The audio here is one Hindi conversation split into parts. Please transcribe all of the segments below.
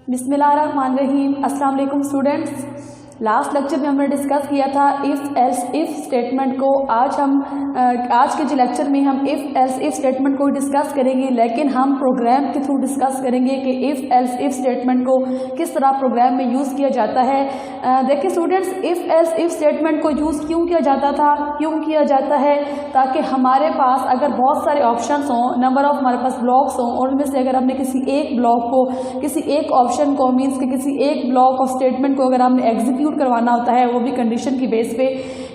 बिस्मिल्लाहिर्रहमानिर्रहीम। अस्सलाम वालेकुम स्टूडेंट्स। लास्ट लेक्चर में हमने डिस्कस किया था इफ़ एल्स इफ़ स्टेटमेंट को। आज के जो लेक्चर में हम इफ़ एल्स इफ़ स्टेटमेंट को डिस्कस करेंगे, लेकिन हम प्रोग्राम के थ्रू डिस्कस करेंगे कि इफ़ एल्स इफ़ स्टेटमेंट को किस तरह प्रोग्राम में यूज़ किया जाता है। देखिए students, if else if statement को यूज़ क्यों किया जाता था, क्यों किया जाता है, ताकि हमारे पास अगर बहुत सारे ऑप्शंस हों, नंबर ऑफ हमारे पास ब्लॉक्स हों, और उनमें से अगर हमने किसी एक ब्लॉक को, किसी एक ऑप्शन को, मीन्स कि किसी एक ब्लॉक ऑफ स्टेटमेंट को अगर हमने एग्जीक्यूट करवाना होता है, वो भी कंडीशन की बेस पे,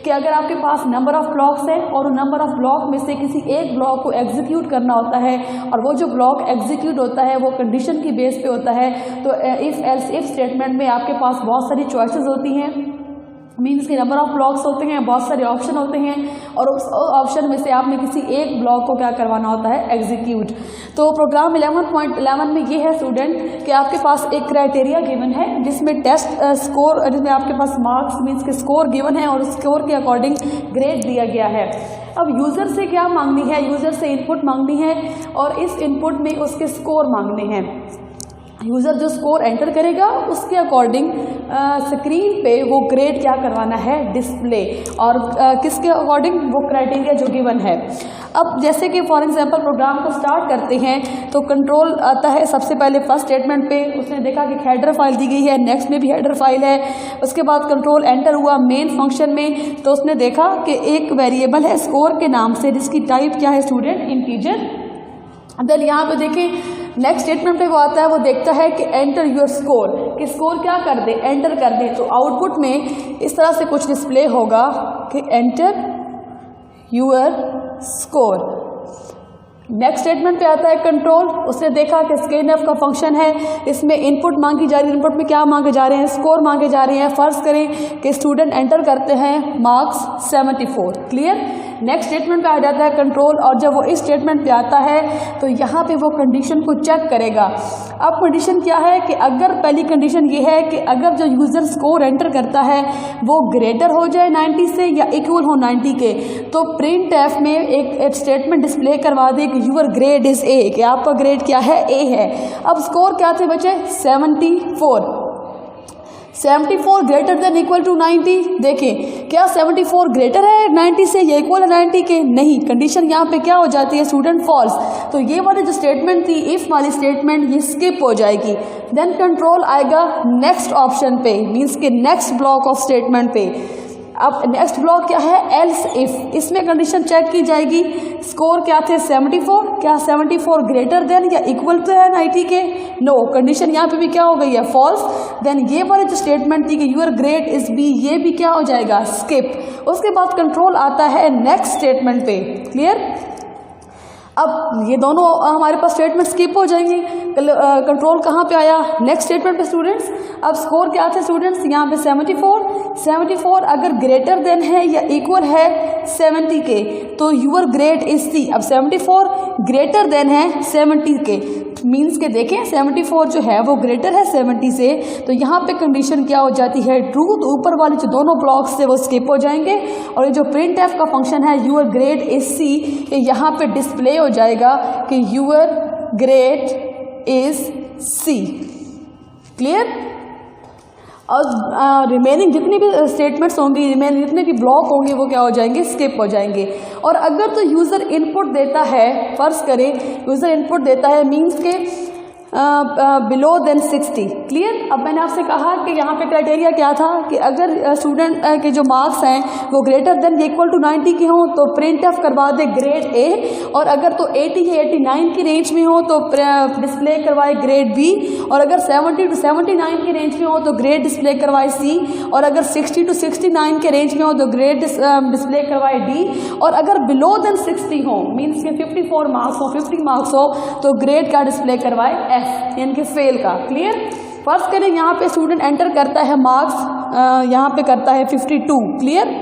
कि अगर आपके पास नंबर ऑफ ब्लॉक्स हैं और नंबर ऑफ ब्लॉक में से किसी एक ब्लॉक को एग्जीक्यूट करना होता है, और वो जो ब्लॉक एग्जीक्यूट होता है वो कंडीशन की बेस पे होता है, तो इफ़ एल्स इफ़ स्टेटमेंट में आपके पास बहुत सारी चॉइसेस होती हैं। मीन्स के नंबर ऑफ ब्लॉक्स होते हैं, बहुत सारे ऑप्शन होते हैं, और उस ऑप्शन में से आपने किसी एक ब्लॉक को क्या करवाना होता है, एग्जीक्यूट। तो प्रोग्राम 11.11 में ये है स्टूडेंट कि आपके पास एक क्राइटेरिया गिवन है जिसमें टेस्ट स्कोर, जिसमें आपके पास मार्क्स मीन्स के स्कोर गिवन है और स्कोर के अकॉर्डिंग ग्रेड दिया गया है। अब यूज़र से क्या मांगनी है, यूज़र से इनपुट मांगनी है और इस इनपुट में उसके स्कोर मांगने हैं। यूज़र जो स्कोर एंटर करेगा उसके अकॉर्डिंग स्क्रीन पे वो ग्रेड क्या करवाना है, डिस्प्ले, और किसके अकॉर्डिंग, वो क्राइटेरिया जो गिवन है। अब जैसे कि फॉर एग्जांपल प्रोग्राम को स्टार्ट करते हैं तो कंट्रोल आता है सबसे पहले फर्स्ट स्टेटमेंट पे, उसने देखा कि हेडर फाइल दी गई है, नेक्स्ट में भी हेडर फाइल है। उसके बाद कंट्रोल एंटर हुआ मेन फंक्शन में, तो उसने देखा कि एक वेरिएबल है स्कोर के नाम से जिसकी टाइप क्या है स्टूडेंट, इंटीजर। देन यहाँ पे देखें नेक्स्ट स्टेटमेंट पे वो आता है, वो देखता है कि एंटर योर स्कोर, कि स्कोर क्या कर दे, एंटर कर दे। तो आउटपुट में इस तरह से कुछ डिस्प्ले होगा कि enter your score. Next statement पे आता है कंट्रोल, उसने देखा कि स्कैनफ का फंक्शन है, इसमें इनपुट मांगी जा रही है, इनपुट में क्या मांगे जा रहे हैं, स्कोर मांगे जा रहे हैं। फर्ज करें कि स्टूडेंट एंटर करते हैं मार्क्स 74, क्लियर। नेक्स्ट स्टेटमेंट पे आ जाता है कंट्रोल, और जब वो इस स्टेटमेंट पे आता है तो यहाँ पे वो कंडीशन को चेक करेगा। अब कंडीशन क्या है कि अगर पहली कंडीशन ये है कि अगर जो यूज़र स्कोर एंटर करता है वो ग्रेटर हो जाए 90 से या इक्वल हो 90 के, तो प्रिंट एफ में एक स्टेटमेंट डिस्प्ले करवा दे कि यूर ग्रेड इज़ ए, कि आपका ग्रेड क्या है, ए है। अब स्कोर क्या थे बच्चे, 74 ग्रेटर देन इक्वल टू 90। देखें क्या 74 ग्रेटर है 90 से या इक्वल है 90 के, नहीं। कंडीशन यहाँ पे क्या हो जाती है स्टूडेंट, फॉल्स। तो ये वाली जो स्टेटमेंट थी इफ़ वाली स्टेटमेंट, ये स्किप हो जाएगी। देन कंट्रोल आएगा नेक्स्ट ऑप्शन पे, मीन्स के नेक्स्ट ब्लॉक ऑफ स्टेटमेंट पे। अब नेक्स्ट ब्लॉक क्या है, एल्स इफ। इसमें कंडीशन चेक की जाएगी, स्कोर क्या थे 74, क्या 74 ग्रेटर देन या इक्वल टू है 90 के, नो। कंडीशन यहाँ पे भी क्या हो गई है, फॉल्स। देन ये वाली जो स्टेटमेंट थी कि यूर ग्रेड इज बी, ये भी क्या हो जाएगा, स्किप। उसके बाद कंट्रोल आता है नेक्स्ट स्टेटमेंट पे, क्लियर। अब ये दोनों हमारे पास स्टेटमेंट स्किप हो जाएंगे। कंट्रोल कहाँ पे आया, नेक्स्ट स्टेटमेंट पे स्टूडेंट्स। अब स्कोर क्या थे स्टूडेंट्स, यहाँ पे 74 अगर ग्रेटर देन है या इक्वल है 70 के, तो यूर ग्रेड इज सी। अब 74 ग्रेटर देन है 70 के, मीन्स के देखें 74 जो है वो ग्रेटर है 70 से, तो यहाँ पे कंडीशन क्या हो जाती है, ट्रू। तो ऊपर वाले जो दोनों ब्लॉक्स थे वो स्किप हो जाएंगे, और ये जो प्रिंट एफ का फंक्शन है यूर ग्रेड इज सी, ये यहाँ पे डिस्प्ले हो जाएगा कि your grade is C, clear. और रिमेनिंग जितनी भी स्टेटमेंट्स होंगी, रिमेनिंग जितने भी ब्लॉक होंगे वो क्या हो जाएंगे, स्किप हो जाएंगे। और अगर तो यूज़र इनपुट देता है, फर्ज करें यूज़र इनपुट देता है मीन्स के बिलो देन 60, क्लियर। अब मैंने आपसे कहा कि यहाँ पे क्राइटेरिया क्या था कि अगर स्टूडेंट के जो मार्क्स हैं वो ग्रेटर देन इक्वल टू 90 के हों तो प्रिंट एफ करवा दे ग्रेड ए, और अगर तो 80 या 89 की रेंज में हो तो डिस्प्ले करवाए ग्रेड बी, और अगर 70 टू 79 की रेंज में हो तो ग्रेड डिस्प्ले करवाए सी, और अगर 60 टू 69 के रेंज में हो तो ग्रेड डिस्प्ले करवाए डी, और अगर बिलो देन 60 हो, मीन्स के 54 मार्क्स हो, 50 मार्क्स हो, तो ग्रेड का डिस्प्ले करवाए एफ, यानी कि फेल का, क्लियर। फर्स्ट करें यहाँ पे स्टूडेंट एंटर करता है मार्क्स, यहाँ पे करता है 52, क्लियर।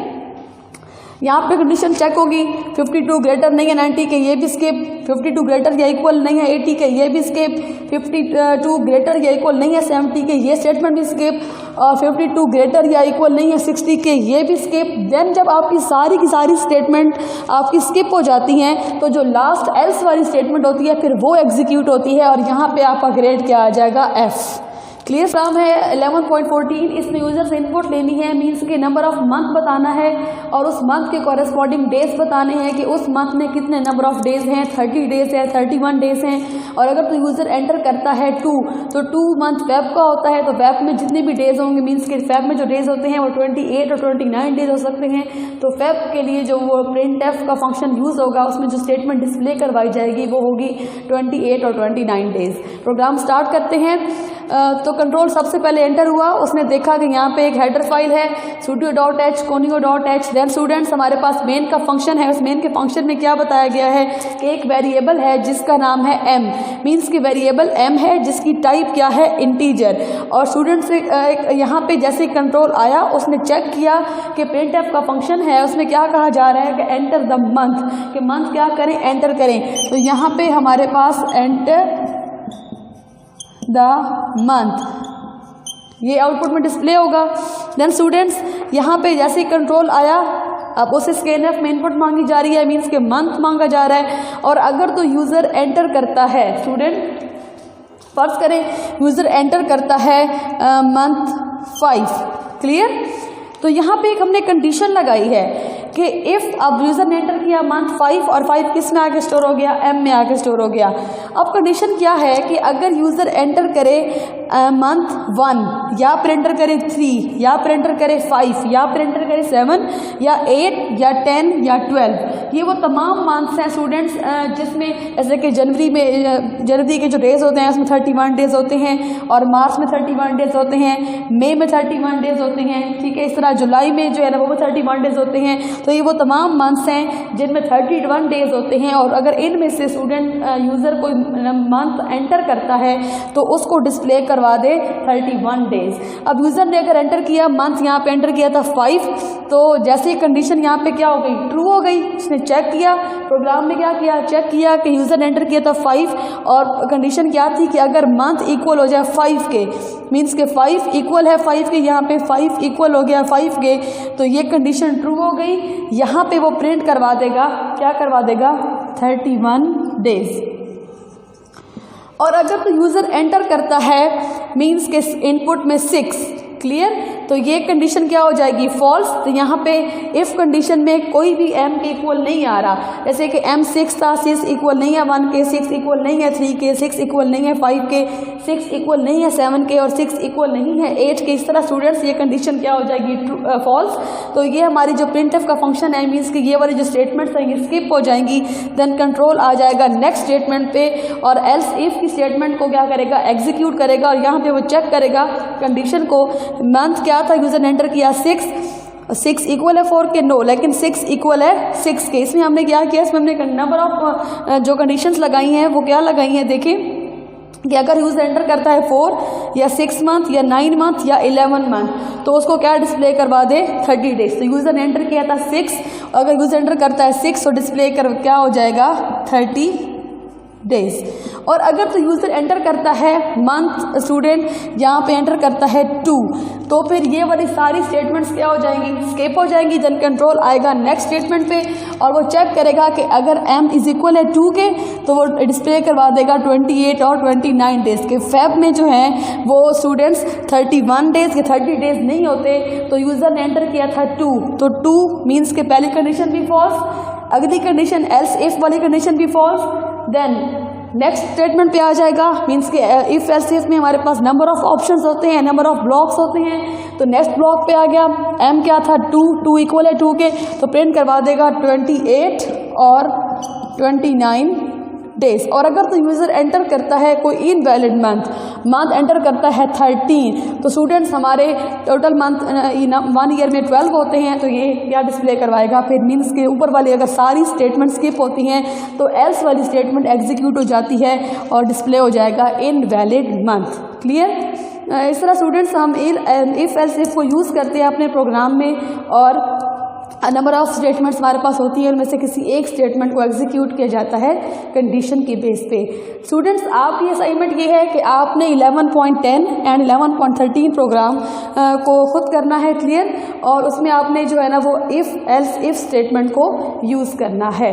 यहाँ पे कंडीशन चेक होगी, 52 ग्रेटर नहीं है 90 के, ये भी स्किप। 52 ग्रेटर या इक्वल नहीं है 80 के, ये भी स्किप। 52 ग्रेटर या इक्वल नहीं है 70 के, ये स्टेटमेंट भी स्किप। और 52 ग्रेटर या इक्वल नहीं है 60 के, ये भी स्किप। देन जब आपकी सारी की सारी स्टेटमेंट आपकी स्किप हो जाती हैं तो जो लास्ट एल्स वाली स्टेटमेंट होती है फिर वो एग्जीक्यूट होती है, और यहाँ पे आपका ग्रेड क्या आ जाएगा, एफ। क्लियर फ्रॉम है 11.14, इसमें यूजर से इनपुट लेनी है, मीन्स के नंबर ऑफ मंथ बताना है और उस मंथ के कॉरेस्पॉन्डिंग डेज बताने हैं कि उस मंथ में कितने नंबर ऑफ डेज हैं, 30 डेज है, 31 डेज हैं। और अगर तो यूज़र एंटर करता है 2, तो 2 मंथ फेब का होता है, तो फेब में जितने भी डेज होंगे, मीन्स के फेब में जो डेज होते हैं वो 28 और 29 डेज हो सकते हैं। तो फेब के लिए जो वो printf का फंक्शन यूज़ होगा, उसमें जो स्टेटमेंट डिस्प्ले करवाई जाएगी वो होगी 28 और 29 डेज। प्रोग्राम स्टार्ट करते हैं। तो कंट्रोल सबसे पहले एंटर हुआ, उसने देखा कि यहाँ पे एक हेडर फाइल है studio.h conio.h। देन स्टूडेंट्स हमारे पास मेन का फंक्शन है, उस मेन के फंक्शन में क्या बताया गया है कि एक वेरिएबल है जिसका नाम है m, मीन्स की वेरिएबल m है जिसकी टाइप क्या है, इंटीजर। और स्टूडेंट्स यहाँ पे जैसे कंट्रोल आया उसने चेक किया कि printf का फंक्शन है, उसमें क्या कहा जा रहा है कि एंटर द मंथ, कि मंथ क्या करें, एंटर करें। तो यहाँ पे हमारे पास एंटर द मंथ, ये आउटपुट में डिस्प्ले होगा। देन स्टूडेंट्स यहाँ पे जैसे ही कंट्रोल आया, अब उसे स्कैनफ में इनपुट मांगी जा रही है, मीन्स के मंथ मांगा जा रहा है। और अगर तो यूज़र एंटर करता है, स्टूडेंट फर्ज करें यूज़र एंटर करता है मंथ 5, क्लियर। तो यहाँ पे एक हमने कंडीशन लगाई है कि इफ़ अब यूज़र ने एंटर किया मंथ 5 और 5 किस में आके स्टोर हो गया, m में आके स्टोर हो गया। अब कंडीशन क्या है कि अगर यूज़र एंटर करे मंथ 1, या फिर एंटर करे 3, या फिर एंटर करे 5, या फिर एंटर करे 7, या 8, या 10, या 12, ये वो तमाम मंथ्स हैं स्टूडेंट्स जिसमें जैसे कि जनवरी के जो डेज होते हैं उसमें 31 डेज होते हैं, और मार्च में 31 डेज होते हैं, मई में 31 डेज होते हैं, ठीक है। इस तरह जुलाई में जो है ना वो 31 डेज होते हैं। तो ये वो तमाम मंथ्स हैं जिनमें 31 डेज होते हैं। और अगर इनमें से स्टूडेंट यूज़र कोई मंथ एंटर करता है तो उसको डिस्प्ले करवा दे 31 डेज। अब यूज़र ने अगर एंटर किया मंथ, यहाँ पे एंटर किया था 5, तो जैसे ही कंडीशन यहाँ पे क्या हो गई, ट्रू हो गई। उसने चेक किया, प्रोग्राम ने क्या किया, चेक किया कि यूज़र ने एंटर किया था 5, और कंडीशन क्या थी कि अगर मंथ इक्वल हो जाए 5 के, मीन्स के 5 इक्वल है 5 के, यहाँ पे 5 इक्वल हो गया 5 के, तो ये कंडीशन ट्रू हो गई। यहाँ पे वो प्रिंट करवा देगा, क्या करवा देगा, 31 डेज। और अगर तो यूज़र एंटर करता है मीन्स के इनपुट में 6, क्लियर, तो ये कंडीशन क्या हो जाएगी, फॉल्स। तो यहाँ पे इफ़ कंडीशन में कोई भी m के इक्वल नहीं आ रहा, जैसे कि m 6 था, 6 इक्वल नहीं है 1 के, 6 इक्वल नहीं है 3 के, 6 इक्वल नहीं है 5 के, 6 इक्वल नहीं है 7 के, और 6 इक्वल नहीं है 8 के। इस तरह स्टूडेंट्स ये कंडीशन क्या हो जाएगी, फॉल्स। तो ये हमारी जो प्रिंटफ का फंक्शन है, मीन्स कि ये वाली जो स्टेटमेंट्स हैं ये स्किप हो जाएंगी। देन कंट्रोल आ जाएगा नेक्स्ट स्टेटमेंट पे, और एल्स इफ की स्टेटमेंट को क्या करेगा, एग्जीक्यूट करेगा, और यहाँ पे वो चेक करेगा कंडीशन को। मंथ क्या था, यूज़र ने एंटर किया 6 इक्वल है 4 के, नो, लेकिन 6 इक्वल है 6 के। इसमें हमने क्या किया, इसमें हमने नंबर ऑफ जो कंडीशंस लगाई हैं वो क्या लगाई हैं, देखिए कि अगर यूज़र एंटर करता है 4 या 6 मंथ या 9 मंथ या 11 मंथ, तो उसको क्या डिस्प्ले करवा दे, 30 डेज। तो यूज़र ने एंटर किया था 6, अगर यूज़र एंटर करता है 6 तो डिस्प्ले कर क्या हो जाएगा, 30 डेज। और अगर तो यूज़र एंटर करता है मंथ, स्टूडेंट यहाँ पे एंटर करता है 2, तो फिर ये वाली सारी स्टेटमेंट्स क्या हो जाएंगी, स्किप हो जाएंगी। देन कंट्रोल आएगा नेक्स्ट स्टेटमेंट पे, और वो चेक करेगा कि अगर m इज इक्वल है 2 के, तो वो डिस्प्ले करवा देगा 28 और 29 डेज के। फेब में जो है वो स्टूडेंट्स 31 डेज के 30 डेज नहीं होते। तो यूज़र ने एंटर किया था 2, तो 2 मीन्स के पहली कंडीशन भी फॉल्स, अगली कंडीशन एल्स इफ वाली कंडीशन भी फॉल्स। देन नेक्स्ट स्टेटमेंट पे आ जाएगा, मीन्स के इफ एल्स इफ में हमारे पास नंबर ऑफ ऑप्शंस होते हैं, नंबर ऑफ ब्लॉक्स होते हैं। तो नेक्स्ट ब्लॉक पे आ गया, m क्या था 2 इक्वल है 2 के, तो प्रिंट करवा देगा 28 और 29 डेज। और अगर तो यूज़र एंटर करता है कोई इनवैलिड मंथ एंटर करता है 13, तो स्टूडेंट्स हमारे टोटल मंथ 1 ईयर में 12 होते हैं, तो ये क्या डिस्प्ले करवाएगा, फिर मीन्स के ऊपर वाली अगर सारी स्टेटमेंट स्किप होती हैं तो एल्स वाली स्टेटमेंट एग्जीक्यूट हो जाती है और डिस्प्ले हो जाएगा इनवैलिड मंथ। क्लियर। इस तरह स्टूडेंट्स हम इफ एल्स इफ को यूज़ करते हैं अपने प्रोग्राम में, और नंबर ऑफ स्टेटमेंट्स हमारे पास होती है, उनमें से किसी एक स्टेटमेंट को एग्जीक्यूट किया जाता है कंडीशन के बेस पे। स्टूडेंट्स आपकी असाइनमेंट ये है कि आपने 11.10 एंड 11.13 प्रोग्राम को खुद करना है, क्लियर, और उसमें आपने जो है ना वो इफ़ एल्स इफ स्टेटमेंट को यूज़ करना है।